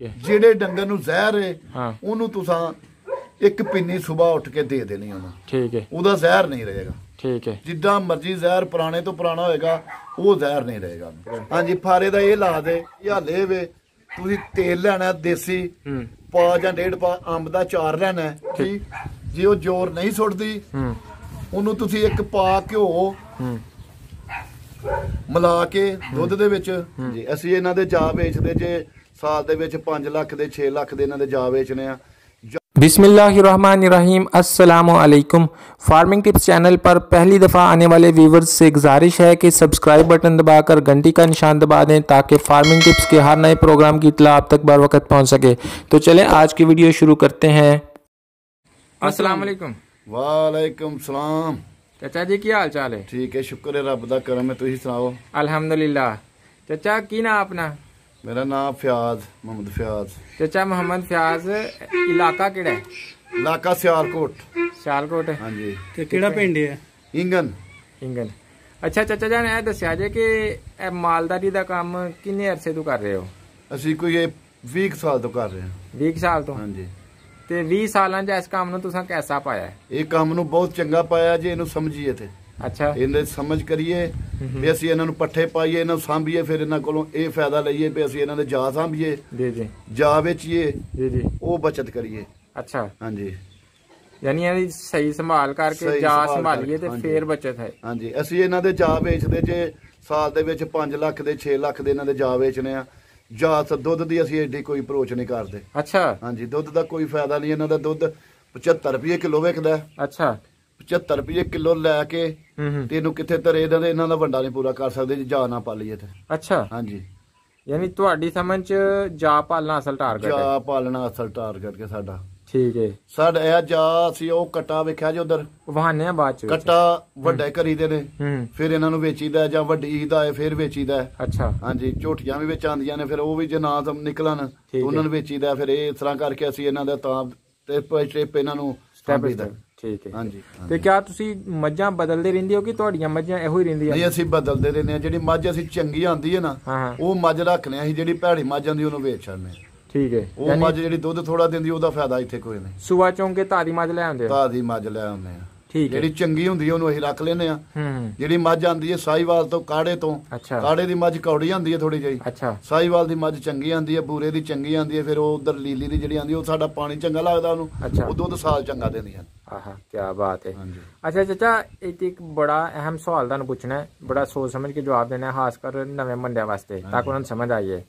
ਜਿਹੜੇ ਡੰਗਰ ਨੂੰ ਜ਼ਹਿਰ ਹੈ ਉਹਨੂੰ ਤੁਸੀਂ ਇੱਕ ਪਿੰਨੀ ਸਵੇਰ ਉੱਠ ਕੇ ਦੇ ਦੇਣੀ ਉਹਨੂੰ। ਠੀਕ ਹੈ, ਉਹਦਾ ਜ਼ਹਿਰ ਨਹੀਂ ਰਹੇਗਾ। ਠੀਕ ਹੈ, ਜਿੱਦਾਂ ਮਰਜ਼ੀ ਜ਼ਹਿਰ ਪੁਰਾਣੇ ਤੋਂ ਪੁਰਾਣਾ ਹੋਏਗਾ ਉਹ ਜ਼ਹਿਰ ਨਹੀਂ ਰਹੇਗਾ। ਹਾਂਜੀ, ਫਾਰੇ ਦਾ ਇਹ ਲਾ ਦੇ ਹਾਲੇ ਵੇ ਤੁਸੀਂ ਤੇਲ ਲੈਣਾ ਦੇਸੀ ਪਾ ਜਾਂ 1.5 ਪਾ, ਅੰਬ ਦਾ ਚਾਰ ਲੈਣਾ ਠੀਕ। ਜੇ ਉਹ ਜ਼ੋਰ ਨਹੀਂ ਸੁੱਟਦੀ ਉਹਨੂੰ ਤੁਸੀਂ ਇੱਕ ਪਾ ਘਿਓ ਮਿਲਾ ਕੇ ਦੁੱਧ ਦੇ ਵਿੱਚ ਜੀ। ਅਸੀਂ ਇਹਨਾਂ ਦੇ ਜਾ ਵੇਚਦੇ ਜੇ ਸਾਲ ਦੇ ਵਿੱਚ 5 ਲੱਖ ਦੇ 6 ਲੱਖ ਦੇ ਇਹਨਾਂ ਦੇ ਜਾ ਵੇਚਨੇ ਆ। बिस्मिल्लाहिर्रहमानिर्रहीम, अस्सलामुअलैकुम। फार्मिंग टिप्स चैनल पर पहली दफ़ा आने वाले व्यूवर्स से गुजारिश है कि सब्सक्राइब बटन दबाकर घंटी का निशान दबा दें ताकि फार्मिंग टिप्स के हर नए प्रोग्राम की इत्तला आप तक बर वक्त पहुँच सके। तो चलें आज की वीडियो शुरू करते हैं। अस्सलाम वालेकुम। वालेकुम सलाम। चाचा जी की हाल चाल है? ठीक है, शुक्र है रब दा करम है, तुसीं सुनाओ? अल्हम्दुलिल्लाह। चाचा की ना अपना? मेरा नाम फयाज, मोहम्मद फयाज। चाचा मोहम्मद फयाज, इलाका केड़ा है? इलाका सियालकोट। सियालकोट है? हाँ जी। ते केड़ा पिंड है? इंगन। इंगन। अच्छा चाचा जान ये दस्या जे कि मालदारी दा काम किन्ने अरसे तो कर रहे हो? असी कोई 20 साल तो कर रहे हैं। 20 साल तो? हाँ जी। ते 20 सालां च इस काम नूं तुसां कैसा पाया? ये काम नूं बहुत चंगा पाया जे, इहनूं समझिए थे। अच्छा, इन्हें समझ करिए भी ਅਸੀਂ ਇਹਨਾਂ ਨੂੰ ਪੱਠੇ ਪਾਈਏ, ਇਹਨਾਂ ਨੂੰ ਸਾਂਭੀਏ, ਫਿਰ ਇਹਨਾਂ ਕੋਲੋਂ ਇਹ ਫਾਇਦਾ ਲਈਏ ਵੀ ਅਸੀਂ ਇਹਨਾਂ ਦੇ ਜਾ ਸਾਂਭੀਏ ਜੀ ਜੀ, ਜਾ ਵੇਚੀਏ ਜੀ ਜੀ, ਉਹ ਬਚਤ ਕਰੀਏ। अच्छा, ਹਾਂਜੀ, यानी ਇਹਦੀ ਸਹੀ ਸੰਭਾਲ ਕਰਕੇ ਜਾ ਸੰਭਾਲੀਏ ਤੇ ਫਿਰ ਬਚਤ ਹੈ। ਹਾਂਜੀ, ਅਸੀਂ ਇਹਨਾਂ ਦੇ ਜਾ ਵੇਚਦੇ ਜੇ ਸਾਲ ਦੇ ਵਿੱਚ 5 ਲੱਖ ਦੇ 6 ਲੱਖ ਦੇ ਇਹਨਾਂ ਦੇ ਜਾ ਵੇਚਨੇ ਆ। ਜਾ ਦੁੱਧ ਦੀ ਅਸੀਂ ਐਡੀ ਕੋਈ ਅਪਰੋਚ ਨਹੀਂ ਕਰਦੇ। ਅੱਛਾ, ਹਾਂਜੀ, ਦੁੱਧ ਦਾ ਕੋਈ ਫਾਇਦਾ ਨਹੀਂ। ਇਹਨਾਂ ਦਾ ਦੁੱਧ 75 ਰੁਪਏ ਕਿਲੋ ਵਿਕਦਾ। ਅੱਛਾ, 75 ਰੁਪਏ ਕਿਲੋ ਲੈ ਕੇ ਤੈਨੂੰ ਕਿੱਥੇ ਧਰੇ ਇਹਨਾਂ ਦਾ ਵੰਡਾ ਨਹੀਂ ਪੂਰਾ ਕਰ ਸਕਦੇ ਜੇ ਜਾ ਨਾ ਪਾਲੀਏ ਤੇ। ਅੱਛਾ, ਹਾਂਜੀ, ਯਾਨੀ ਤੁਹਾਡੀ ਸਮਝ ਚ ਜਾ ਪਾਲਣਾ ਅਸਲ ਟਾਰਗੇਟ ਹੈ? ਜਾ ਪਾਲਣਾ ਅਸਲ ਟਾਰਗੇਟ ਕੇ ਸਾਡਾ। ਠੀਕ ਹੈ, ਸਾਡਾ ਇਹ ਜਾ ਅਸੀਂ ਉਹ ਕੱਟਾ ਵੇਖਿਆ ਜੇ ਉਧਰ ਵਹਾਨੇ ਆ ਬਾਅਦ ਚ ਕੱਟਾ ਵੱਡੇ ਕਰੀਦੇ ਨੇ, ਫਿਰ ਇਹਨਾਂ ਨੂੰ ਵੇਚੀਦਾ ਜਾਂ ਵੱਡੀ ਦਾ ਹੈ ਫਿਰ ਵੇਚੀਦਾ। ਅੱਛਾ, ਹਾਂਜੀ, ਝੋਟੀਆਂ ਵੀ ਵਿੱਚ ਆਉਂਦੀਆਂ ਨੇ, ਫਿਰ ਉਹ ਵੀ ਜੇ ਨਾ ਨਿਕਲਣ ਉਹਨਾਂ ਨੂੰ ਵੇਚੀਦਾ। ਫਿਰ ਇਹ ਇਸ ਤਰ੍ਹਾਂ ਕਰਕੇ ਅਸੀਂ ਇਹਨਾਂ ਦਾ ਤਾਂ ਟ੍ਰਿਪ ਇਹਨਾਂ ਨੂੰ ਸਾਂਭੀਦਾ। ਠੀਕ ਹੈ, ਹਾਂਜੀ। ਤੇ ਕਿਆ ਤੁਸੀਂ ਮੱਝਾਂ ਬਦਲਦੇ ਰਹਿੰਦੇ ਹੋ ਕਿ ਤੁਹਾਡੀਆਂ ਮੱਝਾਂ ਇਹੋ ਹੀ ਰਹਿੰਦੀਆਂ? ਨਹੀਂ, ਅਸੀਂ ਬਦਲਦੇ ਰਹਿੰਦੇ ਹਾਂ। ਜਿਹੜੀ ਮੱਝ ਅਸੀਂ ਚੰਗੀ ਆਂਦੀ ਹੈ ਨਾ ਉਹ ਮੱਝ ਰੱਖਨੇ ਅਸੀਂ, ਜਿਹੜੀ ਭੈੜੀ ਮੱਝ ਆਂਦੀ ਉਹਨੂੰ ਵੇਚ ਛੱਡਨੇ। ਠੀਕ ਹੈ, ਉਹ ਮੱਝ ਜਿਹੜੀ ਦੁੱਧ ਥੋੜਾ ਦਿੰਦੀ ਉਹਦਾ ਫਾਇਦਾ ਇੱਥੇ ਕੋਈ ਨਹੀਂ। ਸੂਆ ਚੌਂਕੇ ਤਾਦੀ ਮੱਝ ਲੈ ਆਉਂਦੇ? ਤਾਦੀ ਮੱਝ ਲੈ ਆਉਂਦੇ ਆ। ਠੀਕ ਹੈ, ਜਿਹੜੀ ਚੰਗੀ ਹੁੰਦੀ ਉਹਨੂੰ ਅਸੀਂ ਰੱਖ ਲੈਨੇ ਆ। ਜਿਹੜੀ ਮੱਝ ਆਂਦੀ ਹੈ ਸਾਹੀਵਾਲ ਤੋਂ, ਕਾੜੇ ਤੋਂ, ਕਾੜੇ ਦੀ ਮੱਝ ਕੌੜੀ ਆਂਦੀ ਹੈ ਥੋੜੀ ਜਿਹੀ। ਅੱਛਾ, ਸਾਹੀਵਾਲ ਦੀ ਮੱਝ ਚੰਗੀ ਆਂਦੀ ਹੈ, ਬੂਰੇ ਦੀ ਚੰਗੀ ਆਂਦੀ ਹੈ। ਫਿਰ ਉਹ ਉਧਰ ਲੀਲੀ ਦੀ ਜਿਹੜੀ ਆਂਦੀ ਉਹ ਸਾਡਾ ਪਾਣੀ ਚੰਗਾ ਲੱਗਦਾ ਉਹਨੂੰ, ਉਹ ਦੁੱਧ ਸਾਲ ਚੰਗਾ ਦਿੰਦੀਆਂ। ਆਹਾ, ਕੀ ਬਾਤ ਹੈ। ਅੱਛਾ ਚਾਚਾ, ਇੱਕ ਬੜਾ ਅਹਿਮ ਸਵਾਲ ਤੁਹਾਨੂੰ ਪੁੱਛਣਾ ਹੈ, ਬੜਾ ਸੋਚ ਸਮਝ ਕੇ ਜਵਾਬ ਦੇਣਾ, ਖਾਸ ਕਰ ਨਵੇਂ ਮੁੰਡਿਆਂ ਵਾਸਤੇ ਤਾਂ ਕਿ ਉਹਨਾਂ ਨੂੰ ਸਮਝ ਆਈਏ।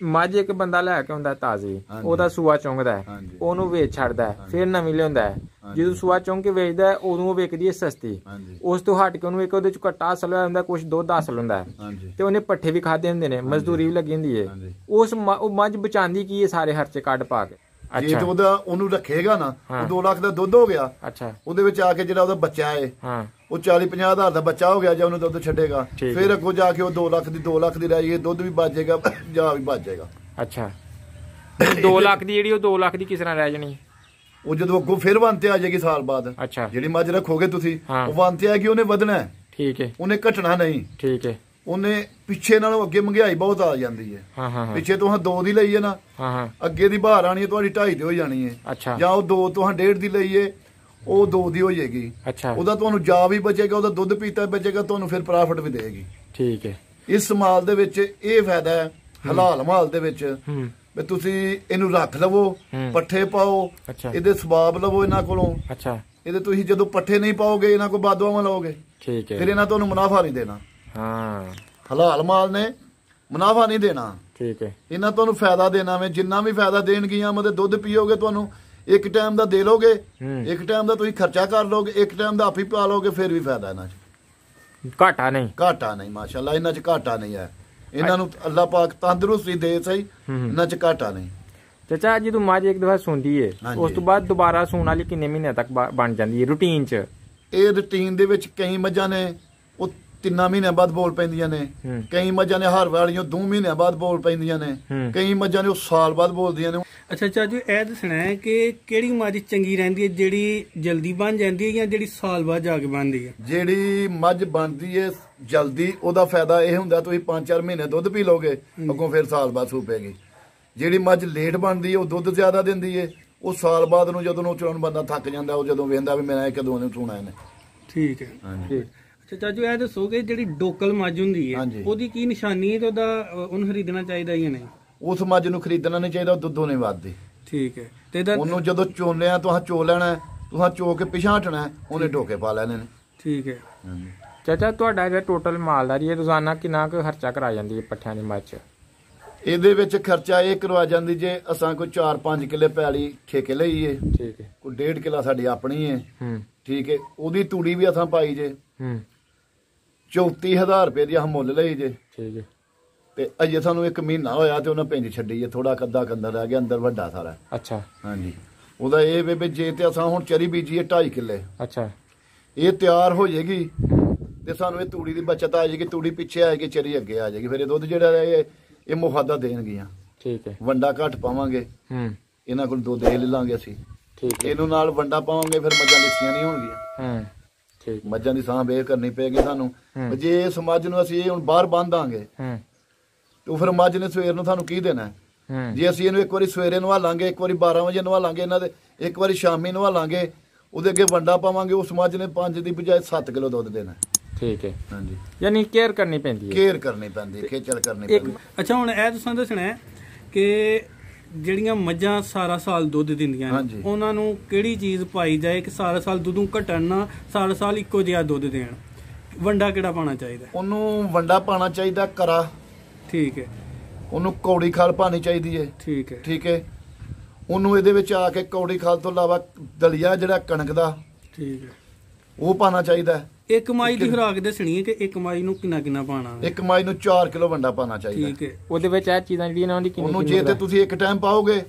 ਮੱਝ ਇੱਕ ਬੰਦਾ ਲੈ ਕੇ ਆਉਂਦਾ ਤਾਜ਼ੀ, ਉਹਦਾ ਸੂਆ ਚੁੰਗਦਾ, ਉਹਨੂੰ ਵੇਚ ਛੱਡਦਾ, ਫਿਰ ਨਵੀਂ ਲਿਆਉਂਦਾ। ਜਦੋਂ ਸੂਆ ਚੁੰਗ ਕੇ ਵੇਚਦਾ ਉਦੋਂ ਉਹ ਵਿਕਦੀ ਹੈ ਸਸਤੀ। ਉਸ ਤੋਂ ਹਟ ਕੇ ਉਹਨੂੰ ਇੱਕ ਉਹਦੇ ਚ ਘੱਟਾ ਅਸਲ ਹੋਇਆ ਹੁੰਦਾ, ਕੁਛ ਦੁੱਧ ਹਾਸਲ ਹੁੰਦਾ ਤੇ ਉਹਨੇ ਪੱਠੇ ਵੀ ਖਾਦੇ ਹੁੰਦੇ ਨੇ, ਮਜ਼ਦੂਰੀ ਵੀ ਲੱਗੀ ਹੁੰਦੀ ਹੈ। ਉਸ ਮੱਝ ਬਚਾਉਂਦੀ ਕੀ ਹੈ ਸਾਰੇ ਖਰਚੇ ਕੱਢ ਪਾ ਕੇ? ਜੇ ਉਹਦਾ ਉਹਨੂੰ ਰੱਖੇਗਾ ਨਾ, ਉਹ 2 ਲੱਖ ਦਾ ਦੁੱਧ ਹੋ ਗਿਆ। ਅੱਛਾ, ਉਹਦੇ ਵਿੱਚ ਆ ਕੇ ਜਿਹੜਾ ਉਹਦਾ ਬੱਚਾ ਹੈ ਉਹ 40-50 ਹਜ਼ਾਰ ਦਾ ਬੱਚਾ ਹੋ ਗਿਆ। ਜਾਂ ਉਹਨੂੰ ਦੁੱਧ ਛੱਡੇਗਾ ਫਿਰ ਅੱਗੋਂ ਜਾ ਕੇ ਉਹ 2 ਲੱਖ ਦੀ ਰਹਿ ਜਾਏਗੀ, ਦੁੱਧ ਵੀ ਬਚ ਜਾਏਗਾ, ਜਾ ਵੀ ਬਚ ਜਾਏਗਾ। ਅੱਛਾ, 2 ਲੱਖ ਦੀ ਜਿਹੜੀ ਉਹ 2 ਲੱਖ ਦੀ ਕਿਸ ਤਰ੍ਹਾਂ ਰਹਿ ਜਾਣੀ? ਉਹ ਜਦੋਂ ਅੱਗੋਂ ਫਿਰ ਵੰਨ ਤੇ ਆ ਜਾਏਗੀ ਸਾਲ ਬਾਅਦ। ਅੱਛਾ, ਜਿਹੜੀ ਮੱਝ ਰੱਖੋਗੇ ਤੁਸੀਂ ਉਹ ਵੰਨ ਤੇ ਆਏਗੀ, ਉਹਨੇ ਵਧਣਾ। ਠੀਕ ਹੈ, ਉਹਨੇ ਘਟਣਾ ਨਹੀਂ। ਠੀਕ ਹੈ, ਉਹਨੇ ਪਿੱਛੇ ਨਾਲੋਂ ਅੱਗੇ ਮਹਿੰਗਾਈ ਬਹੁਤ ਆ ਜਾਂਦੀ ਹੈ। ਪਿੱਛੇ ਤੋਂ 2 ਦੀ ਲਈ ਹੈ ਨਾ, ਅੱਗੇ ਦੀ ਬਾਹਰ ਆਣੀ ਹੈ ਤੁਹਾਡੀ 2.5 ਦੀ ਹੋ ਜਾਣੀ ਹੈ। ਅੱਛਾ, ਜਾਂ ਉਹ 2 ਤੋਂ 1.5 ਦੀ ਲਈ ਹੈ, ਉਹ 2 ਦੀ ਹੋ ਜਾਏਗੀ। ਅੱਛਾ, ਉਹਦਾ ਤੁਹਾਨੂੰ ਜਾ ਵੀ ਬਚੇਗਾ, ਉਹਦਾ ਦੁੱਧ ਪੀਤਾ ਬਚੇਗਾ, ਤੁਹਾਨੂੰ ਫਿਰ ਪ੍ਰੋਫਿਟ ਵੀ ਦੇਗੀ। ਠੀਕ ਹੈ, ਇਸ ਮਾਲ ਦੇ ਵਿੱਚ ਇਹ ਫਾਇਦਾ ਹੈ, ਹਲਾਲ ਮਾਲ ਦੇ ਵਿੱਚ ਵੀ ਤੁਸੀਂ ਇਹਨੂੰ ਰੱਖ ਲਵੋ, ਪੱਠੇ ਪਾਓ, ਇਹਦੇ ਸਵਾਬ ਲਵੋ ਇਹਨਾਂ ਕੋਲੋਂ। ਅੱਛਾ, ਇਹਦੇ ਤੁਸੀਂ ਜਦੋਂ ਪੱਠੇ ਨਹੀਂ ਪਾਓਗੇ ਇਹਨਾਂ ਕੋਲ ਬਾਦਵਾਵਾਂ ਲਓਗੇ। ਠੀਕ ਹੈ, ਫਿਰ ਇਹਨਾਂ ਤੁਹਾਨੂੰ ਮੁਨਾਫਾ ਨਹੀਂ ਦੇਣਾ। ਹਾਂ, ਹਲਾਲ ਮਾਲ ਨੇ ਮੁਨਾਫਾ ਨਹੀਂ ਦੇਣਾ। ਠੀਕ ਹੈ, ਇਹਨਾਂ ਤੁਹਾਨੂੰ ਫਾਇਦਾ ਦੇਣਾ ਵੇ। ਜਿੰਨਾ ਵੀ ਫਾਇਦਾ ਦੇਣਗੀਆਂ ਮਤਲਬ ਦੁੱਧ ਪੀਓਗੇ, ਤੁਹਾਨੂੰ ਇੱਕ ਟਾਈਮ ਦਾ ਦੇ ਲੋਗੇ, ਇੱਕ ਟਾਈਮ ਦਾ ਤੁਸੀਂ ਖਰਚਾ ਕਰ ਲੋਗੇ, ਇੱਕ ਟਾਈਮ ਦਾ ਆਪ ਹੀ ਪਾ ਲੋਗੇ, ਫਿਰ ਵੀ ਫਾਇਦਾ ਇਹਨਾਂ 'ਚ। ਘਾਟਾ ਨਹੀਂ, ਘਾਟਾ ਨਹੀਂ, ਮਾਸ਼ਾਅੱਲਾ ਇਹਨਾਂ 'ਚ ਘਾਟਾ ਨਹੀਂ ਹੈ। ਇਹਨਾਂ ਨੂੰ ਅੱਲਾਹ ਪਾਕ ਤੰਦਰੁਸਤੀ ਦੇ ਸਹੀ, ਇਹਨਾਂ 'ਚ ਘਾਟਾ ਨਹੀਂ। ਚਾਚਾ ਜਦੋਂ ਮੱਝ ਇੱਕ ਦਫਾ ਸੂੰਦੀ ਹੈ ਉਸ ਤੋਂ ਬਾਅਦ ਦੁਬਾਰਾ ਸੂਣ ਵਾਲੀ ਕਿੰਨੇ ਮਹੀਨਿਆਂ ਤੱਕ ਬਣ ਜਾਂਦੀ ਹੈ ਰੂਟੀਨ 'ਚ? ਇਹ ਰੂਟੀਨ ਦੇ ਵਿੱਚ ਕਈ ਮੱਝਾਂ ਨੇ ਉਹ 3 ਮਹੀਨਿਆਂ ਬਾਅਦ ਬੋਲ ਪੈਂਦੀਆਂ ਨੇ, ਕਈ ਮੱਝਾਂ ਨੇ ਹਰ ਵਾਲੀਆਂ 2 ਮਹੀਨਿਆਂ ਬਾਅਦ ਬੋਲ ਪੈਂਦੀਆਂ ਨੇ, ਕਈ ਮੱਝਾਂ ਨੇ ਉਹ ਸਾਲ ਬਾਅਦ ਬੋਲਦੀਆਂ ਨੇ। ਅੱਛਾ ਚਾਚੂ, ਇਹ ਦੱਸਣਾ ਹੈ ਕਿ ਕਿਹੜੀ ਮੱਝ ਚੰਗੀ ਰਹਿੰਦੀ ਹੈ, ਜਿਹੜੀ ਜਲਦੀ ਬਣ ਜਾਂਦੀ ਹੈ ਜਾਂ ਜਿਹੜੀ ਸਾਲ ਬਾਅਦ ਜਾ ਕੇ ਬਣਦੀ ਹੈ? ਜਿਹੜੀ ਮੱਝ ਬਣਦੀ ਹੈ ਜਲਦੀ ਉਹਦਾ ਫਾਇਦਾ ਇਹ ਹੁੰਦਾ ਤੁਸੀਂ 5-4 ਮਹੀਨੇ ਦੁੱਧ ਪੀ ਲੋਗੇ, ਅੱਗੋਂ ਫਿਰ ਸਾਲ ਬਾਅਦ ਸੂ ਪੈਗੀ। ਜਿਹੜੀ ਮੱਝ ਲੇਟ ਬਣਦੀ ਹੈ ਉਹ ਦੁੱਧ ਜ਼ਿਆਦਾ ਦਿੰਦੀ ਹੈ, ਉਹ ਸਾਲ ਬਾਅਦ ਨੂੰ ਜਦੋਂ ਉਹ ਚੋਣ ਬੰਦਾ ਥੱਕ ਜਾਂਦਾ, ਉਹ ਜਦੋਂ ਵੇਂਦਾ ਵੀ ਮੈਂ ਕਦੋਂ ਨੂੰ ਚੋਣਾ ਇਹਨੇ। ਠੀਕ ਹੈ। ਹਾਂਜੀ। ਅੱਛਾ ਚਾਚੂ ਇਹ ਦੱਸੋ ਕਿ ਜਿਹੜੀ ਡੋਕਲ ਮੱਝ ਹੁੰਦੀ ਹੈ ਉਹਦੀ ਕੀ ਨਿਸ਼ਾਨੀ ਹੈ ਤੇ ਉਹਨੂੰ ਖਰੀਦਣਾ ਚਾਹੀਦਾ ਜਾਂ ਨਹੀਂ? ਉਸ ਮੱਝ ਨੂੰ ਖਰੀਦਣਾ ਨਹੀਂ ਚਾਹੀਦਾ, ਉਹ ਦੁੱਧੋਂ ਨਹੀਂ ਵੱਧਦੀ। ਠੀਕ ਹੈ। ਤੇ ਉਹਨੂੰ ਜਦੋਂ ਚੋਲਿਆ ਤੁਹਾਂ ਚੋ ਲੈਣਾ, ਤੁਹਾਂ ਚੋ ਕੇ ਪਿਛਾਂ ਹਟਣਾ, ਉਹਨੇ ਢੋਕੇ ਪਾ ਲੈਣੇ ਨੇ। ਠੀਕ ਹੈ। ਚਾਚਾ ਤੁਹਾਡਾ ਜਿਹੜਾ ਟੋਟਲ ਮਾਲਦਾਰੀ ਹੈ ਰੋਜ਼ਾਨਾ ਕਿੰਨਾ ਕੁ ਖਰਚਾ ਕਰਾ ਜਾਂਦੀ ਹੈ ਪੱਠਿਆਂ ਦੀ ਮੱਝ? ਇਹਦੇ ਵਿੱਚ ਖਰਚਾ ਇਹ ਕਰਵਾ ਜਾਂਦੀ ਜੇ ਅਸਾਂ ਕੋਈ 4-5 ਕਿੱਲੇ ਪੈਲੀ ਠੇਕੇ ਲਈਏ, ਠੀਕ ਹੈ, ਕੋਈ 1.5 ਕਿੱਲਾ ਸਾਡੀ ਆਪਣੀ ਹੈ, ਠੀਕ ਹੈ, ਉਹਦੀ ਤੂੜੀ ਵੀ ਅਸਾਂ ਪਾਈ ਜੇ 34,000 ਰੁਪਏ ਦੀ ਮੁੱਲ ਲਈ ਜੇ। ਠੀਕ ਹੈ। ਤੇ ਅਜੇ ਸਾਨੂੰ 1 ਮਹੀਨਾ ਹੋਇਆ ਤੇ ਉਹਨਾਂ ਪਿੰਜ ਛੱਡੀ ਹੈ, ਥੋੜਾ ਕੱਦਾ ਕੰਦਰ ਰਹਿ ਗਿਆ, ਅੰਦਰ ਵੱਡਾ ਸਾਰਾ। ਅੱਛਾ। ਹਾਂਜੀ। ਉਹਦਾ ਇਹ ਵੀ ਜੇ ਤੇ ਅਸਾਂ ਹੁਣ ਚਰੀ ਬੀਜੀ ਹੈ 2.5 ਕਿੱਲੇ। ਅੱਛਾ। ਇਹ ਤਿਆਰ ਹੋ ਜਾਏਗੀ ਤੇ ਸਾਨੂੰ ਇਹ ਤੂੜੀ ਦੀ ਬਚਤ ਆ ਜਾਏਗੀ, ਤੂੜੀ ਪਿੱਛੇ ਆਏਗੀ, ਚਰੀ ਅੱਗੇ ਆ ਜਾਏਗੀ, ਫਿਰ ਇਹ ਦੁੱਧ ਜਿਹੜਾ ਇਹ ਮੁਫਾਦਾ ਦੇਣਗੀਆਂ। ਠੀਕ ਹੈ। ਵੰਡਾ ਘੱਟ ਪਾਵਾਂਗੇ, ਇਹਨਾਂ ਕੋਲ ਦੁੱਧ ਇਹ ਲੈ ਲਾਂਗੇ ਅਸੀਂ। ਠੀਕ ਹੈ। ਇਹਨੂੰ ਨਾਲ ਵੰਡਾ ਪਾਵਾਂਗੇ, ਫਿਰ ਮੱਝਾਂ ਲਿੱਸੀਆਂ ਨਹੀਂ ਹੋਣਗੀਆਂ। ਠੀਕ। ਮੱਝਾਂ ਦੀ ਸਾਂਭ ਇਹ ਕਰਨੀ ਪਏਗੀ ਸਾਨੂੰ। ਜੇ ਇਸ ਮੱਝ ਨੂੰ ਅਸੀਂ ਇਹ ਹੁਣ ਬਾਹਰ ਬੰਨ ਦਾਂਗੇ ਤੇ ਫਿਰ ਮੱਝ ਨੇ ਸਵੇਰ ਨੂੰ ਸਾਨੂੰ ਕੀ ਦੇਣਾ? ਜੇ ਅਸੀਂ ਇਹਨੂੰ ਇੱਕ ਵਾਰੀ ਸਵੇਰੇ ਨਵਾਲਾਂਗੇ, ਇੱਕ ਵਾਰੀ 12 ਵਜੇ ਨਵਾਲਾਂਗੇ, ਇਹਨਾਂ ਦੇ ਇੱਕ ਵਾਰੀ ਸ਼ਾਮੀ ਨਵਾਲਾਂਗੇ, ਉਹਦੇ ਅੱਗੇ ਵੰਡਾ ਪਾਵਾਂਗੇ, ਉਸ ਮੱਝ ਨੇ 5 ਦੀ ਬਜਾਏ 7 ਕਿਲੋ ਦੁੱਧ ਦੇਣਾ। ਠੀਕ ਹੈ। ਹਾਂਜੀ। ਯਾਨੀ ਕੇਅਰ ਕਰਨੀ ਪੈਂਦੀ ਹੈ। ਕੇਅਰ ਕਰਨੀ ਪੈਂਦੀ ਹੈ, ਖੇਚਲ ਕਰਨੀ ਪੈਂਦੀ। ਅੱਛਾ ਹੁਣ ਇਹ ਤੁਸੀਂ ਦੱਸਣਾ ਕਿ ਜਿਹੜੀਆਂ ਮੱਝਾਂ ਸਾਰਾ ਸਾਲ ਦੁੱਧ ਦਿੰਦੀਆਂ ਨੇ ਉਹਨਾਂ ਨੂੰ ਕਿਹੜੀ ਚੀਜ਼ ਪਾਈ ਜਾਏ ਕਿ ਸਾਰਾ ਸਾਲ ਦੁੱਧੋਂ ਘਟਣ ਨਾ, ਸਾਰਾ ਸਾਲ ਇੱਕੋ ਜਿਹਾ ਦੁੱਧ ਦੇਣ? ਵੰਡਾ ਕਿਹੜਾ ਪਾਉਣਾ ਚਾਹੀਦਾ? ਉਹਨੂੰ ਵੰਡਾ ਪਾਉਣਾ ਚਾਹੀਦਾ ਕਰਾ। ਠੀਕ ਹੈ। ਉਹਨੂੰ ਕੌੜੀ ਖਾਲ ਪਾਣੀ ਚਾਹੀਦੀ ਹੈ। ਠੀਕ ਹੈ। ਠੀਕ ਹੈ। ਉਹਨੂੰ ਇਹਦੇ ਵਿੱਚ ਆ ਕੇ ਕੌੜੀ ਖਾਲ ਤੋਂ ਇਲਾਵਾ ਦਲੀਆ ਜਿਹੜਾ ਕਣਕ ਦਾ, ਠੀਕ ਹੈ, ਉਹ ਪਾਣਾ ਚਾਹੀਦਾ। ਇੱਕ ਮਾਈ ਦੀ ਖੁਰਾਕ ਦੱਸਣੀ ਹੈ ਕਿ ਇੱਕ ਮਾਈ ਨੂੰ ਕਿੰਨਾ ਕਿੰਨਾ ਪਾਣਾ? ਇੱਕ ਮਾਈ ਨੂੰ 4 ਕਿਲੋ ਵੰਡਾ ਪਾਣਾ ਚਾਹੀਦਾ। ਠੀਕ ਹੈ। ਉਹਦੇ ਵਿੱਚ ਇਹ ਚੀਜ਼ਾਂ ਜਿਹੜੀਆਂ ਉਹਦੀ ਕਿੰਨੀ, ਉਹਨੂੰ ਜੇ ਤੇ ਤੁਸੀਂ ਇੱਕ ਟਾਈਮ ਪਾਓਗੇ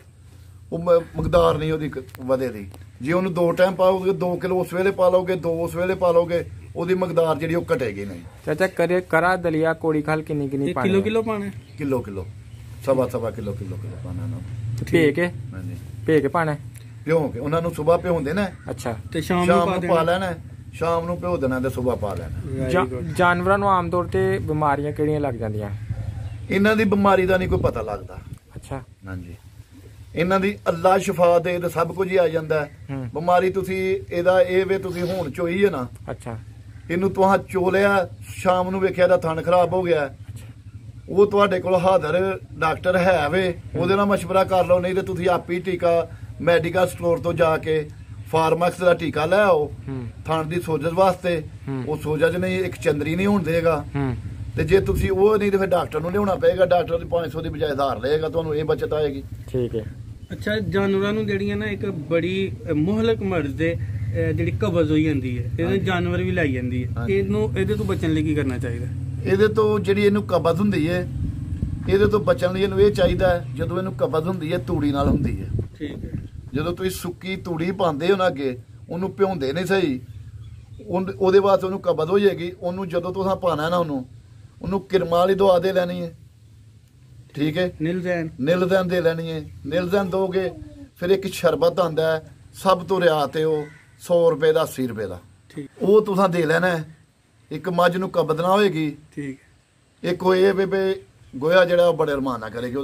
ਉਹ ਮਕਦਾਰ ਨਹੀਂ ਉਹਦੀ ਵਧੇ ਦੀ। ਜੇ ਉਹਨੂੰ 2 ਟਾਈਮ ਪਾਓਗੇ, 2 ਕਿਲੋ ਉਸ ਵੇਲੇ ਪਾ ਲਓਗੇ, 2 ਉਸ ਵੇਲੇ ਪਾ ਲਓਗੇ, ਉਹਦੀ ਮਕਦਾਰ ਜਿਹੜੀ ਉਹ ਘਟੇਗੀ ਨਹੀਂ। ਚਾਚਾ ਕਰਾ ਦਲੀਆ ਕੌੜੀ ਖਾਲ ਕਿੰਨੀ ਪਾਣੀ? ਕਿਲੋ ਪਾਣਾ? ਕਿਲੋ ਸਵਾ ਕਿਲੋ ਪਾਣਾ ਨਾ। ਭੇ ਕੇ? ਹਾਂਜੀ। ਭੇ ਕੇ ਪਾਣਾ? ਭਿਉਂ ਕੇ ਉਹਨਾਂ ਨੂੰ ਸਵੇਰ ਭਿਉਂਦੇ ਨੇ। ਅੱਛਾ। ਤੇ ਸ਼ਾਮ ਨੂੰ ਪਾ ਲੈਣਾ, ਸ਼ਾਮ ਨੂੰ ਭਿਓ ਦੇਣਾ ਤੇ ਸਵੇਰ ਪਾ ਲੈਣਾ। ਜਾਨਵਰਾਂ ਨੂੰ ਆਮ ਤੌਰ ਤੇ ਬਿਮਾਰੀਆਂ ਕਿਹੜੀਆਂ ਲੱਗ ਜਾਂਦੀਆਂ? ਇਹਨਾਂ ਦੀ ਬਿਮਾਰੀ ਦਾ ਨਹੀਂ ਕੋਈ ਪਤਾ ਲੱਗਦਾ। ਅੱਛਾ। ਹਾਂਜੀ। ਇਹਨਾਂ ਦੀ ਅੱਲਾ ਸ਼ਿਫਾ ਦੇ ਤੇ ਸਭ ਕੁਝ ਹੀ ਆ ਜਾਂਦਾ। ਬਿਮਾਰੀ ਤੁਸੀਂ ਇਹਦਾ ਇਹ ਵੇ ਤੁਸੀਂ ਹੁਣ ਚੋਈ ਹੈ ਨਾ। ਅੱਛਾ। ਇਹਨੂੰ ਤੁਹਾਂ ਚੋਲਿਆ, ਸ਼ਾਮ ਨੂੰ ਵੇਖਿਆ ਦਾ ਥਣ ਖਰਾਬ ਹੋ ਗਿਆ, ਉਹ ਤੁਹਾਡੇ ਕੋਲ ਹਾਜ਼ਰ ਡਾਕਟਰ ਹੈ ਵੇ, ਉਹਦੇ ਨਾਲ ਮਸ਼ਵਰਾ ਕਰ ਲਓ, ਨਹੀਂ ਤੇ ਤੁਸੀਂ ਆਪ ਹੀ ਟੀਕਾ ਮੈਡੀਕਲ ਸਟੋਰ ਤੋਂ ਜਾ ਕੇ ਫਾਰਮਾਕਸ ਦਾ ਟੀਕਾ ਲੈ ਆਓ ਥਣ ਦੀ ਸੋਜਸ਼ ਵਾਸਤੇ। ਉਹ ਸੋਜਸ਼ ਨਹੀਂ, ਇੱਕ ਚੰਦਰੀ ਨਹੀਂ ਹੋਣ ਦੇਗਾ। ਤੇ ਜੇ ਤੁਸੀਂ ਉਹ ਨਹੀਂ ਤੇ ਫਿਰ ਡਾਕਟਰ ਨੂੰ ਲਿਆਉਣਾ ਪਏਗਾ, ਡਾਕਟਰ ਦੀ 500 ਦੀ ਬਜਾਏ 1000 ਲਏਗਾ, ਤੁਹਾਨੂੰ ਇਹ ਬਚਤ ਆਏਗੀ। ਠੀਕ ਹੈ। ਅੱਛਾ ਜਾਨਵਰਾਂ ਨੂੰ ਜਿਹੜੀਆਂ ਨਾ ਇੱਕ ਬੜੀ ਮੁਹਲਕ ਮਰਜ਼ ਦੇ ਜਿਹੜੀ ਕਬਜ਼ ਹੋਈ ਜਾਂਦੀ ਹੈ, ਇਹਦੇ ਜਾਨਵਰ ਵੀ ਲਾਈ ਜਾਂਦੀ ਹੈ, ਇਹਦੇ ਤੋਂ ਬਚਣ ਲਈ ਕੀ ਕਰਨਾ ਚਾਹੀਦਾ? ਇਹਦੇ ਤੋਂ ਜਿਹੜੀ ਇਹਨੂੰ ਕਬਜ਼ ਹੁੰਦੀ ਹੈ, ਇਹਦੇ ਤੋਂ ਬਚਣ ਲਈ ਇਹਨੂੰ ਇਹ ਚਾਹੀਦਾ ਹੈ, ਜਦੋਂ ਇਹਨੂੰ ਕਬਜ਼ ਹੁੰਦੀ ਹੈ ਤੂੜੀ ਨਾਲ ਹੁੰਦੀ ਹੈ। ਠੀਕ ਹੈ। ਜਦੋਂ ਤੁਸੀਂ ਸੁੱਕੀ ਤੂੜੀ ਪਾਉਂਦੇ ਹੋ ਨਾ ਅੱਗੇ, ਉਹਨੂੰ ਭਿਉਂਦੇ ਨਹੀਂ ਸਹੀ, ਉਹਦੇ ਬਾਅਦ ਉਹਨੂੰ ਕਬਜ਼ ਹੋ ਜਾਏਗੀ। ਉਹਨੂੰ ਜਦੋਂ ਤੁਸੀਂ ਪਾਣਾ ਨਾ ਉਹਨੂੰ ਕਿਰਮਾ ਵਾਲੀ ਦਵਾ ਦੇ ਲੈਣੀ ਹੈ। ਠੀਕ ਹੈ। ਨਿਲਜ਼ੈਨ ਦੇ ਲੈਣੀ ਹੈ। ਨਿਲਜ਼ੈਨ ਦੋਗੇ, ਫਿਰ ਇੱਕ ਸ਼ਰਬਤ ਆਉਂਦਾ ਹੈ ਸਭ ਤੋਂ ਰਿਆਤ ਹੈ, ਉਹ 100 ਰੁਪਏ ਦਾ 80 ਰੁਪਏ ਦਾ, ਉਹ ਤੁਸੀਂ ਦੇ ਲੈਣਾ। ਇੱਕ ਮੱਝ ਨੂੰ ਕਬਜ਼ ਨਾ ਹੋਏਗੀ। ਠੀਕ। ਇੱਕ ਇਹ ਬੇਬੇ ਗੋਇਆ ਜਿਹੜਾ ਬੜੇ ਅਰਮਾਨ ਨਾਲ ਕਰੇਗੀ,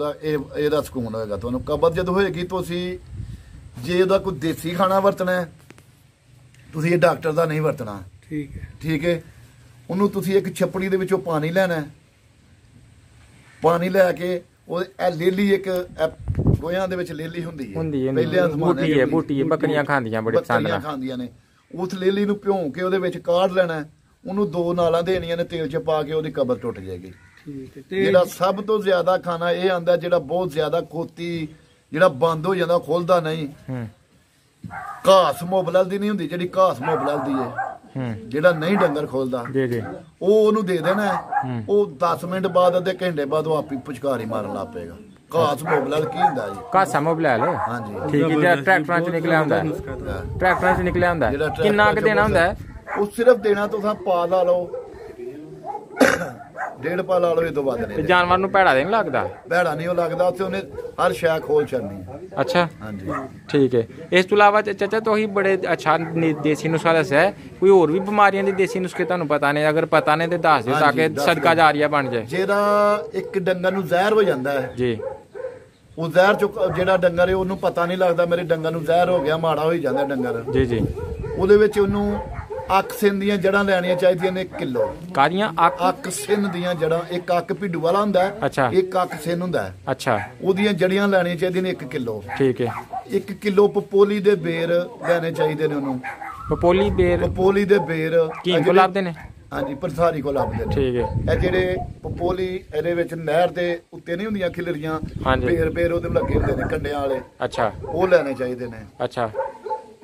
ਇਹਦਾ ਸਕੂਨ ਹੋਏਗਾ ਤੁਹਾਨੂੰ। ਕਬਜ਼ ਜਦ ਹੋਏਗੀ ਤੁਸੀਂ ਜੇ ਉਹਦਾ ਕੋਈ ਦੇਸੀ ਖਾਣਾ ਵਰਤਣਾ, ਤੁਸੀਂ ਇਹ ਡਾਕਟਰ ਦਾ ਨਹੀਂ ਵਰਤਣਾ। ਠੀਕ ਹੈ। ਠੀਕ ਹੈ। ਉਹਨੂੰ ਤੁਸੀਂ ਇੱਕ ਛੱਪੜੀ ਦੇ ਵਿੱਚੋਂ ਪਾਣੀ ਲੈਣਾ, ਪਾਣੀ ਲੈ ਕੇ ਉਹ ਲੇਲੀ ਇੱਕ ਗੋਇਆਂ ਦੇ ਵਿੱਚ ਲੇਲੀ ਹੁੰਦੀ ਹੈ, ਪਹਿਲਿਆਂ ਜ਼ਮਾਨੇ ਬੂਟੀ ਬੱਕਰੀਆਂ ਖਾਂਦੀਆਂ, ਬੜੇ ਪਸੰਦ ਨਾਲ ਖਾਂਦੀਆਂ ਨੇ। ਉਸ ਲੇਲੀ ਨੂੰ ਭਿਉਂ ਕੇ ਉਹਦੇ ਵਿੱਚ ਕਾਢ ਲੈਣਾ, ਉਹਨੂੰ 2 ਨਾਲਾਂ ਦੇਣੀਆਂ ਨੇ ਤੇਲ 'ਚ ਪਾ ਕੇ, ਉਹਦੀ ਕਬਜ਼ ਟੁੱਟ ਜਾਏਗੀ। ਜਿਹੜਾ ਸਭ ਤੋਂ ਜ਼ਿਆਦਾ ਖਾਣਾ ਇਹ ਆਂਦਾ, ਜਿਹੜਾ ਬਹੁਤ ਜ਼ਿਆਦਾ ਖੋਤੀ ਜਿਹੜਾ ਬੰਦ ਹੋ ਜਾਂਦਾ, ਖੁੱਲਦਾ ਨਹੀਂ, ਘਾਸ ਮੁਬਲਲ ਦੀ ਨਹੀਂ ਹੁੰਦੀ, ਜਿਹੜੀ ਘਾਸ ਮੁਬਲਲ ਦੀ ਹੈ, ਜਿਹੜਾ ਨਹੀਂ ਡੰਗਰ ਖੋਲਦਾ, ਉਹ ਉਹਨੂੰ ਦੇ ਦੇਣਾ। ਉਹ 10 ਮਿੰਟ ਬਾਅਦ, ਅੱਧੇ ਘੰਟੇ ਬਾਅਦ ਉਹ ਆਪੀ ਪੁਚਕਾਰੀ ਮਾਰਨ ਲੱਗ ਪਏਗਾ। ਘਾਸ ਮੁਬਲਲ ਕੀ ਹੁੰਦਾ ਜੀ? ਘਾਸਾ ਮੁਬਲਲ। ਹਾਂਜੀ। ਠੀਕ ਹੈ। ਜਿਹੜਾ ਟਰੈਕਟਰਾਂ 'ਚ ਨਿਕਲਿਆ ਹੁੰਦਾ, ਟਰੈਕਟਰਾਂ 'ਚ ਨਿਕਲਿਆ ਹੁੰਦਾ, ਕਿੰਨਾ ਕੁ ਦੇਣਾ ਹੁੰਦਾ? ਉਹ ਸਿਰਫ ਦੇਣਾ ਤੁਸੀਂ ਪਾ ਲਾ ਲਓ, 1.5 ਪਾ ਲਾ ਲਓ, ਇਹ ਤੋਂ ਵੱਧ ਨਹੀਂ। ਜਾਨਵਰ ਨੂੰ ਭੈੜਾ ਨਹੀਂ ਲੱਗਦਾ? ਭੈੜਾ ਨਹੀਂ ਉਹ ਲੱਗਦਾ, ਉੱਥੇ ਉਹਨੇ ਹਰ ਸ਼ੈ ਖੋਲ ਛੱਡਣੀ। ਅੱਛਾ। ਹਾਂਜੀ। ਠੀਕ ਹੈ। ਇਸ ਤੋਂ ਇਲਾਵਾ ਚਾਚਾ ਤੁਸੀਂ ਬੜੇ ਅੱਛਾ ਦੇਸੀ ਨੁਸਖਾ ਦੱਸਿਆ, ਕੋਈ ਹੋਰ ਵੀ ਬਿਮਾਰੀਆਂ ਦੇ ਦੇਸੀ ਨੁਸਖੇ ਤੁਹਾਨੂੰ ਪਤਾ ਨੇ? ਅਗਰ ਪਤਾ ਨੇ ਤੇ ਦੱਸ ਦਿਓ ਤਾਂ ਕਿ ਸਦਕਾ ਜਾਰੀਆ ਬਣ ਜਾਏ। ਜਿਹੜਾ ਇੱਕ ਡੰਗਰ ਨੂੰ ਜ਼ਹਿਰ ਹੋ ਜਾਂਦਾ ਹੈ ਜੀ, ਉਹ ਜ਼ਹਿਰ ਚੁੱਕ ਜਿਹੜਾ ਡੰਗਰ ਹੈ ਉਹਨੂੰ ਪਤਾ ਨਹੀਂ ਲੱਗਦਾ ਮੇਰੇ ਡੰਗਰ ਨੂੰ ਜ਼ਹਿਰ ਹੋ ਗਿਆ, ਮਾੜਾ ਹੋਈ ਜਾਂਦਾ ਡੰਗਰ ਜੀ ਜੀ। ਉਹਦੇ ਵਿੱਚ ਉਹਨੂੰ ਅੱਕ ਸਿੰਨ ਦੀਆਂ ਜੜਾਂ ਲੈਣੀਆਂ ਚਾਹੀਦੀਆਂ ਨੇ 1 ਕਿਲੋ। ਕਾਹਦੀਆਂ? ਅੱਕ ਸਿੰਨ ਦੀਆਂ ਜੜਾਂ। ਇੱਕ ਅੱਕ ਭਿੱਡੂ ਵਾਲਾ ਹੁੰਦਾ, ਇੱਕ ਅੱਕ ਸਿੰਨ ਹੁੰਦਾ। ਅੱਛਾ। ਉਹਦੀਆਂ ਜੜੀਆਂ ਲੈਣੀਆਂ ਚਾਹੀਦੀਆਂ ਨੇ 1 ਕਿਲੋ। ਠੀਕ ਹੈ। 1 ਕਿਲੋ ਪਪੋਲੀ ਦੇ ਬੇਰ ਲੈਣੇ ਚਾਹੀਦੇ ਨੇ ਉਹਨੂੰ। ਪਪੋਲੀ ਬੇਰ? ਪਪੋਲੀ ਦੇ ਬੇਰ ਕੀ ਕੋ ਲੱਭਦੇ ਨੇ? ਹਾਂਜੀ, ਪਰਸਾਰੀ ਕੋ ਲੱਭਦੇ ਨੇ। ਠੀਕ ਹੈ। ਇਹ ਜਿਹੜੇ ਪਪੋਲੀ ਇਹਦੇ ਵਿੱਚ ਨਹਿਰ ਦੇ ਉੱਤੇ ਨਹੀਂ ਹੁੰਦੀਆਂ ਖਿਲਰੀਆਂ, ਬੇਰ ਉਹਦੇ ਲੱਗੇ ਹੁੰਦੇ ਨੇ ਕੰਡਿਆਂ ਵਾਲੇ। ਅੱਛਾ। ਉਹ ਲੈਣੇ ਚਾਹੀਦੇ ਨੇ। ਅੱਛਾ।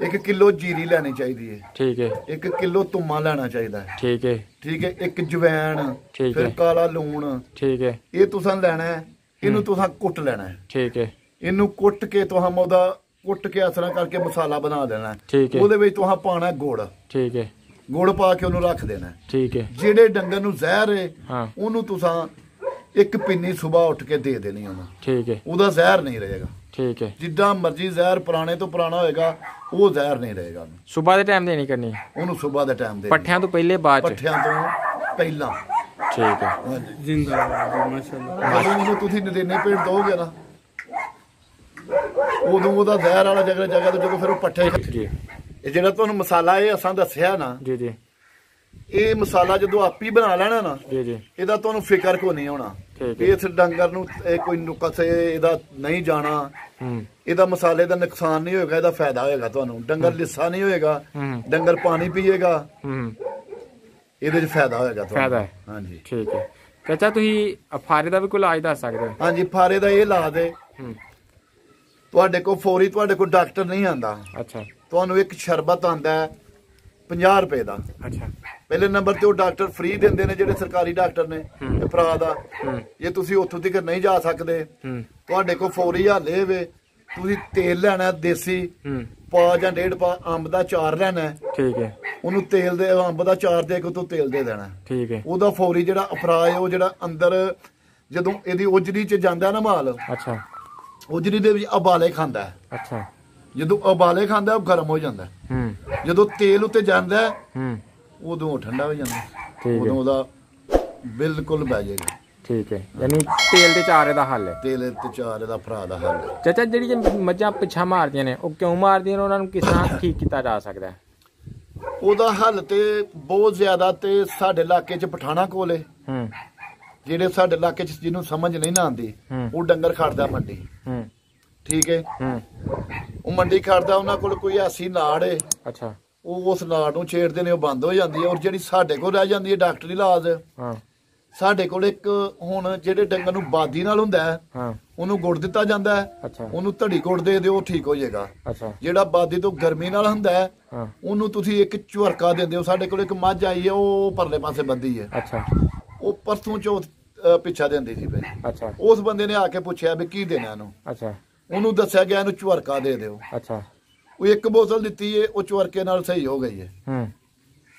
1 ਕਿਲੋ ਜੀਰੀ ਲੈਣੀ ਚਾਹੀਦੀ ਹੈ। ਠੀਕ ਹੈ। 1 ਕਿਲੋ ਧੁੰਮਾ ਲੈਣਾ ਚਾਹੀਦਾ ਹੈ। ਠੀਕ ਹੈ। ਠੀਕ ਹੈ। 1 ਜਵੈਣ, ਫਿਰ ਕਾਲਾ ਲੂਣ। ਠੀਕ ਹੈ। ਇਹ ਤੁਸੀਂ ਲੈਣਾ ਹੈ, ਇਹਨੂੰ ਤੁਸੀਂ ਕੁੱਟ ਲੈਣਾ ਹੈ। ਠੀਕ ਹੈ। ਇਹਨੂੰ ਕੁੱਟ ਕੇ ਤੁਸੀਂ ਉਹਦਾ ਕੁੱਟ ਕੇ ਇਸ ਤਰ੍ਹਾਂ ਕਰਕੇ ਮਸਾਲਾ ਬਣਾ ਦੇਣਾ। ਠੀਕ ਹੈ। ਉਹਦੇ ਵਿੱਚ ਤੁਸੀਂ ਪਾਣਾ ਗੁੜ। ਠੀਕ ਹੈ। ਗੁੜ ਪਾ ਕੇ ਉਹਨੂੰ ਰੱਖ ਦੇਣਾ। ਠੀਕ ਹੈ। ਜਿਹੜੇ ਡੰਗਰ ਨੂੰ ਜ਼ਹਿਰ ਹੈ ਉਹਨੂੰ ਤੁਸੀਂ 1 ਪਿੰਨੀ ਸੁਬਾਹ ਉੱਠ ਕੇ ਦੇ ਦੇਣੀ ਉਹਨੂੰ। ਠੀਕ ਹੈ। ਉਹਦਾ ਜ਼ਹਿਰ ਨਹੀਂ ਰਹੇਗਾ। ਠੀਕ ਹੈ। ਜਿੱਦਾਂ ਮਰਜ਼ੀ ਜ਼ਹਿਰ ਪੁਰਾਣੇ ਤੋਂ ਪੁਰਾਣਾ ਹੋਏਗਾ, ਉਹ ਜ਼ਹਿਰ ਨਹੀਂ ਰਹੇਗਾ। ਸੁਬਾਹ ਦੇ ਟਾਈਮ ਦੇਣੀ ਕਰਨੀ ਉਹਨੂੰ, ਸੁਬਾਹ ਦੇ ਟਾਈਮ ਦੇ। ਪੱਠਿਆਂ ਤੋਂ ਪਹਿਲੇ ਬਾਅਦ? ਪੱਠਿਆਂ ਤੋਂ ਪਹਿਲਾਂ। ਠੀਕ ਹੈ। ਜਿੰਦਾਬਾਦ, ਮਾਸ਼ਾਅੱਲਾ। ਜਦੋਂ ਉਹਨੂੰ ਤੁਸੀਂ ਨਦੀਨੇ ਪੇਟ ਦੋਗੇ ਨਾ, ਉਦੋਂ ਉਹਦਾ ਜ਼ਹਿਰ ਵਾਲਾ ਜਗ੍ਹਾ ਤੋਂ ਜਦੋਂ ਫਿਰ ਉਹ ਪੱਠੇ। ਇਹ ਜਿਹੜਾ ਤੁਹਾਨੂੰ ਮਸਾਲਾ ਇਹ ਅਸਾਂ ਦੱਸਿਆ ਨਾ ਜੀ ਜੀ, ਇਹ ਮਸਾਲਾ ਜਦੋਂ ਆਪੀ ਬਣਾ ਲੈਣਾ ਨਾ ਜੀ ਜੀ, ਇਹਦਾ ਤੁਹਾਨੂੰ ਫਿਕਰ ਕੋ ਨਹੀਂ ਹੋਣਾ। ਇਸ ਡੰਗਰ ਨੂੰ ਕੋਈ ਨੁਕਸ ਇਹਦਾ ਨਹੀਂ ਜਾਣਾ। ਇਹਦਾ ਮਸਾਲੇ ਦਾ ਨੁਕਸਾਨ ਨਹੀਂ ਹੋਏਗਾ, ਇਹਦਾ ਫਾਇਦਾ ਹੋਏਗਾ ਤੁਹਾਨੂੰ। ਡੰਗਰ ਲਿੱਸਾ ਨਹੀਂ ਹੋਏਗਾ, ਡੰਗਰ ਪਾਣੀ ਪੀਏਗਾ, ਇਹਦੇ ਚ ਫਾਇਦਾ ਹੋਏਗਾ ਤੁਹਾਨੂੰ। ਹਾਂਜੀ ਠੀਕ ਹੈ। ਚਾਚਾ ਤੁਸੀਂ ਫਾਰੇ ਦਾ ਵੀ ਕੋਈ ਇਲਾਜ ਦੱਸ ਸਕਦੇ ਹੋ? ਹਾਂਜੀ, ਫਾਰੇ ਦਾ ਇਹ ਇਲਾਜ ਹੈ, ਤੁਹਾਡੇ ਕੋਲ ਫੌਰੀ ਤੁਹਾਡੇ ਕੋਲ ਡਾਕਟਰ ਨਹੀਂ ਆਂਦਾ। ਅੱਛਾ। ਤੁਹਾਨੂੰ ਇੱਕ ਸ਼ਰਬਤ ਆਂਦਾ ਹੈ 50 ਰੁਪਏ ਦਾ। ਅੱਛਾ। ਪਹਿਲੇ ਨੰਬਰ ਤੇ ਉਹ ਡਾਕਟਰ ਫ੍ਰੀ ਦਿੰਦੇ ਨੇ, ਜਿਹੜੇ ਸਰਕਾਰੀ ਡਾਕਟਰ ਨੇ ਭਰਾ ਦਾ। ਜੇ ਤੁਸੀਂ ਉੱਥੋਂ ਤੱਕ ਨਹੀਂ ਜਾ ਸਕਦੇ, ਤੁਹਾਡੇ ਕੋਲ ਫੌਰੀ ਹਾਲੇ ਵੇ, ਤੁਸੀਂ ਤੇਲ ਲੈਣਾ ਦੇਸੀ, ਪਾ ਜਾਂ 1.5 ਪਾ ਅੰਬ ਦਾ ਚਾਰ ਲੈਣਾ। ਠੀਕ ਹੈ। ਉਹਨੂੰ ਤੇਲ ਦੇ ਅੰਬ ਦਾ ਚਾਰ ਦੇ ਕੇ ਤੂੰ ਤੇਲ ਦੇ ਦੇਣਾ। ਠੀਕ ਹੈ। ਉਹਦਾ ਫੌਰੀ ਜਿਹੜਾ ਅਫਰਾਜ, ਉਹ ਜਿਹੜਾ ਅੰਦਰ ਜਦੋਂ ਇਹਦੀ ਉਜਰੀ ਚ ਜਾਂਦਾ ਨਾ ਮਾਲ, ਅੱਛਾ, ਉਜਰੀ ਦੇ ਵਿੱਚ ਉਬਾਲੇ ਖਾਂਦਾ। ਅੱਛਾ। ਜਦੋਂ ਉਬਾਲੇ ਖਾਂਦਾ ਉਹ ਗਰਮ ਹੋ ਜਾਂਦਾ। ਜਦੋਂ ਤੇਲ ਉੱਤੇ ਜਾਂਦਾ ਉਦੋਂ ਠੰਡਾ ਹੋ ਜਾਂਦਾ। ਉਦੋਂ ਉਹਦਾ ਬਿਲਕੁਲ ਬਹਿ ਜਾਏਗਾ। ਠੀਕ ਹੈ। ਯਾਨੀ ਤੇਲ ਤੇ ਚਾਰੇ ਦਾ ਹੱਲ ਹੈ। ਤੇਲ ਤੇ ਚਾਰੇ ਦਾ ਭਰਾ ਦਾ ਹੱਲ ਹੈ। ਚਾਚਾ ਜਿਹੜੀ ਮੱਝਾਂ ਪਿੱਛਾ ਮਾਰਦੀਆਂ ਨੇ, ਉਹ ਕਿਉਂ ਮਾਰਦੀਆਂ ਨੇ? ਉਹਨਾਂ ਨੂੰ ਕਿਸ ਤਰ੍ਹਾਂ ਠੀਕ ਕੀਤਾ ਜਾ ਸਕਦਾ? ਉਹਦਾ ਹੱਲ ਤੇ ਬਹੁਤ ਜ਼ਿਆਦਾ ਤੇ ਸਾਡੇ ਇਲਾਕੇ 'ਚ ਪਠਾਣਾ ਕੋਲੇ, ਜਿਹੜੇ ਸਾਡੇ ਇਲਾਕੇ 'ਚ ਜਿਹਨੂੰ ਸਮਝ ਨਹੀਂ ਨਾ ਆਉਂਦੀ, ਉਹ ਡੰਗਰ ਖੜਦਾ ਮੰਡੀ। ਠੀਕ ਹੈ। ਉਹ ਮੰਡੀ ਖੜਦਾ, ਉਹਨਾਂ ਕੋਲ ਕੋਈ ਐਸੀ ਨਾੜ ਹੈ। ਅੱਛਾ। ਉਹ ਉਸ ਨਾੜ ਨੂੰ ਛੇੜਦੇ ਨੇ, ਉਹ ਬੰਦ ਹੋ ਜਾਂਦੀ ਹੈ। ਔਰ ਜਿਹੜੀ ਸਾਡੇ ਕੋਲ ਰਹਿ ਜਾਂਦੀ ਹੈ ਡਾਕਟਰੀ ਇਲਾਜ, ਸਾਡੇ ਕੋਲ ਇੱਕ ਹੁਣ ਜਿਹੜੇ ਡੰਗਰ ਨੂੰ ਬਾਦੀ ਨਾਲ ਹੁੰਦਾ ਹੈ, ਉਹਨੂੰ ਗੁੜ ਦਿੱਤਾ ਜਾਂਦਾ ਹੈ। ਉਹਨੂੰ ਧੜੀ ਗੁੜ ਦੇ ਦਿਓ, ਠੀਕ ਹੋ ਜਾਏਗਾ। ਜਿਹੜਾ ਬਾਦੀ ਤੋਂ ਗਰਮੀ ਨਾਲ ਹੁੰਦਾ ਹੈ, ਉਹਨੂੰ ਤੁਸੀਂ ਇੱਕ ਝੁਰਕਾ ਦਿੰਦੇ ਹੋ। ਸਾਡੇ ਕੋਲ ਇੱਕ ਮੱਝ ਆਈ ਹੈ, ਉਹ ਪਰਲੇ ਪਾਸੇ ਬੰਦੀ ਹੈ। ਉਹ ਪਰਸੋਂ ਚੌਥ ਪਿੱਛਾ ਦਿੰਦੀ ਸੀ। ਅੱਛਾ। ਉਸ ਬੰਦੇ ਨੇ ਆ ਕੇ ਪੁੱਛਿਆ ਵੀ ਕੀ ਦੇਣਾ ਇਹਨੂੰ। ਅੱਛਾ। ਉਹਨੂੰ ਦੱਸਿਆ ਗਿਆ ਇਹਨੂੰ ਝੁਰਕਾ ਦੇ ਦਿਓ। ਅੱਛਾ। ਉਹ 1 ਬੋਤਲ ਦਿੱਤੀ ਹੈ, ਉਹ ਝੁਰਕੇ ਨਾਲ ਸਹੀ ਹੋ ਗਈ ਹੈ।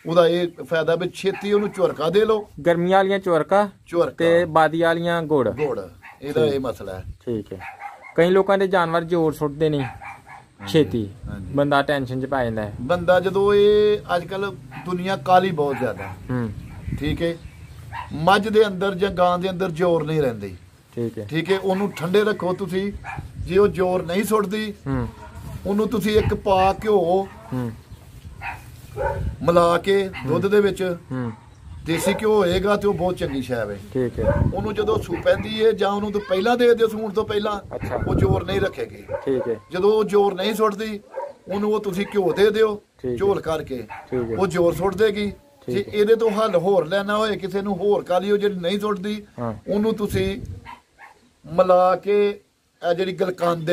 ਉਹਦਾ ਇਹ ਫਾਇਦਾ ਵੀ ਛੇਤੀ ਉਹਨੂੰ ਝੁਰਕਾ ਦੇ ਲਓ। ਗਰਮੀਆਂ ਵਾਲੀਆਂ ਝੁਰਕਾ ਤੇ ਬਾਦੀ ਵਾਲੀਆਂ ਗੁੜ। ਇਹਦਾ ਇਹ ਮਸਲਾ ਹੈ। ਠੀਕ ਹੈ। ਕਈ ਲੋਕਾਂ ਦੇ ਜਾਨਵਰ ਜੋਰ ਸੁੱਟਦੇ ਨਹੀਂ ਛੇਤੀ, ਬੰਦਾ ਟੈਨਸ਼ਨ ਚ ਪੈ ਜਾਂਦਾ ਹੈ। ਬੰਦਾ ਜਦੋਂ ਇਹ ਅੱਜ ਕੱਲ ਦੁਨੀਆ ਕਾਲੀ ਬਹੁਤ ਜ਼ਿਆਦਾ। ਠੀਕ ਹੈ। ਮੱਝ ਦੇ ਅੰਦਰ ਜਾਂ ਗਾਂ ਦੇ ਅੰਦਰ ਜ਼ੋਰ ਨਹੀਂ ਰਹਿੰਦੀ। ਠੀਕ ਹੈ। ਠੀਕ ਹੈ। ਉਹਨੂੰ ਠੰਡੇ ਰੱਖੋ ਤੁਸੀਂ। ਜੇ ਉਹ ਜ਼ੋਰ ਨਹੀਂ ਸੁੱਟਦੀ, ਉਹਨੂੰ ਤੁਸੀਂ ਇੱਕ ਪਾ ਘਿਓ ਮਿਲਾ ਕੇ ਦੁੱਧ ਦੇ ਵਿੱਚ, ਦੇਸੀ ਘਿਓ ਹੋਏਗਾ ਤੇ ਉਹ ਬਹੁਤ ਚੰਗੀ ਸ਼ੈ ਹੈ। ਠੀਕ ਹੈ। ਉਹਨੂੰ ਜਦੋਂ ਸੂ ਪੈਂਦੀ ਹੈ ਜਾਂ ਉਹਨੂੰ ਤੋਂ ਪਹਿਲਾਂ ਦੇ ਦਿਓ, ਸੂਣ ਤੋਂ ਪਹਿਲਾਂ, ਉਹ ਜ਼ੋਰ ਨਹੀਂ ਰੱਖੇਗੀ। ਠੀਕ ਹੈ। ਜਦੋਂ ਉਹ ਜ਼ੋਰ ਨਹੀਂ ਸੁੱਟਦੀ, ਉਹਨੂੰ ਉਹ ਤੁਸੀਂ ਘਿਓ ਦੇ ਦਿਓ ਝੋਲ ਕਰਕੇ, ਉਹ ਜ਼ੋਰ ਸੁੱਟ ਦੇਗੀ। ਜੇ ਇਹਦੇ ਤੋਂ ਹੱਲ ਹੋਰ ਲੈਣਾ ਹੋਏ, ਕਿਸੇ ਨੂੰ ਹੋਰ ਕਾਲੀ ਉਹ ਜਿਹੜੀ ਨਹੀਂ ਸੁੱਟਦੀ, ਉਹਨੂੰ ਤੁਸੀਂ ਮਿਲਾ ਕੇ ਜਿਹੜੀ ਗਲਕੰਦ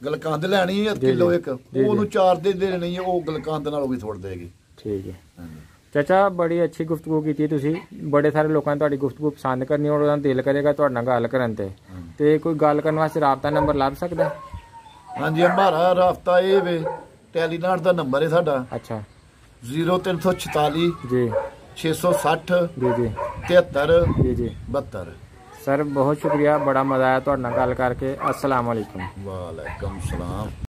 ਗਲਕੰਦ ਲੈਣੀ ਹੈ ਕਿਲੋ ਇੱਕ, ਉਹਨੂੰ 4 ਦੇ ਦੇਣੀ ਹੈ, ਉਹ ਗਲਕੰਦ ਨਾਲ ਉਹ ਵੀ ਸੁੱਟ ਦੇਗੀ। ਠੀਕ ਹੈ। ਚਾਚਾ ਬੜੀ ਅੱਛੀ ਗੁਫ਼ਤਗੂ ਕੀਤੀ ਤੁਸੀਂ। ਬੜੇ ਸਾਰੇ ਲੋਕਾਂ ਨੇ ਤੁਹਾਡੀ ਗੁਫ਼ਤਗੂ ਪਸੰਦ ਕਰਨੀ, ਔਰ ਉਹਦਾ ਦਿਲ ਕਰੇਗਾ ਤੁਹਾਡੇ ਨਾਲ ਗੱਲ ਕਰਨ ਤੇ ਕੋਈ ਗੱਲ ਕਰਨ ਵਾਸਤੇ ਰਾਬਤਾ ਨੰਬਰ ਲੱਭ ਸਕਦਾ? ਹਾਂਜੀ, ਹਮਾਰਾ ਰਾਬਤਾ ਇਹ ਵੇ, ਟੈਲੀਨਾਟ ਦਾ ਨੰਬਰ ਹੈ ਸਾਡਾ। ਅੱਛਾ। 0346 ਜੀ 660 ਜੀ ਜੀ 73 ਜੀ ਜੀ 72। ਸਰ ਬਹੁਤ ਸ਼ੁਕਰੀਆ, ਬੜਾ ਮਜ਼ਾ ਆਇਆ ਤੁਹਾਡੇ ਨਾਲ ਗੱਲ ਕਰਕੇ। अस्सलाम वालेकुम। वालेकुम सलाम।